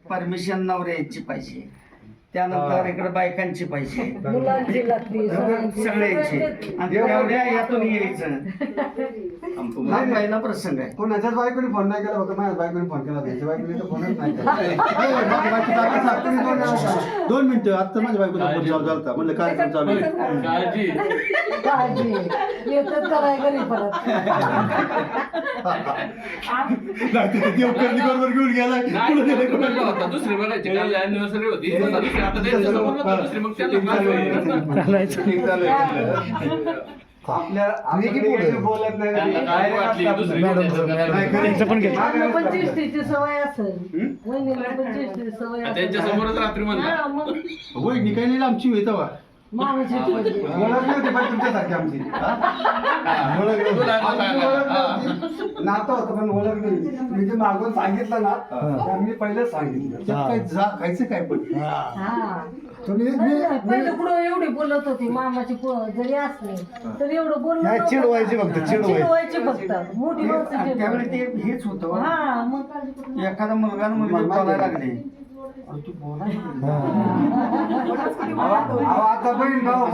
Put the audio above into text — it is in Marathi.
परमिशन नवऱ्याची पाहिजे, त्यानंतर इकडे बायकांची पाहिजे, मुलांची लागते, सगळ्यांची, आणि तेवढ्या यातून यायचं. हा पहिला प्रसंग आहे. कोणाच्याच बायकोने फोन नाही केला, फक्त माझ्याच बायकोने फोन केला. त्याच्या बायकोने तर फोनच नाही केला. 2 मिनिटं आता माझ्या बायकोचा फोन चालू झालता, म्हणलं कार्यक्रम चालू आहे. काळजी येतात कराय घरी परत. नाही तिथे देवकर्णी बरोबर घेऊन गेला. दुसरी बघायची काल अॅनिव्हर्सरी होती, दुसरी आता त्यांच्यासमोर नव्हतं, दुसरी मग आपल्या बोलत नाही. आम्हाला पण चेष्टेची सवय असेल, वहिनीला पण चेष्टेची सवय असेल. त्यांच्या समोरच रात्री म्हणला हा, मग होय निकाली आमची होई तेव्हा. मामाची पाहिजे. बोलत नव्हती पण तुमच्यासारखी आमची. नातं होतं पण ओळख नाही. मी जे मागून सांगितलं ना, ते मी पहिलेच सांगितलं. त्यात काय खायचं काय पण. हा तुम्ही पहिलं पुढं एवढी बोलत होती, मामाची जरी असली तर एवढं बोलणं चिडवायची फक्त, चिडवायची फक्त. मोठी माणसं आणि त्यावेळी चिडवायची. ते हेच होतं. हा मग काळजी करू नका. एखादा मुलगा आणि मुलगी बोलायला लागले, अरे तू बोलायला आता बहीण भाऊ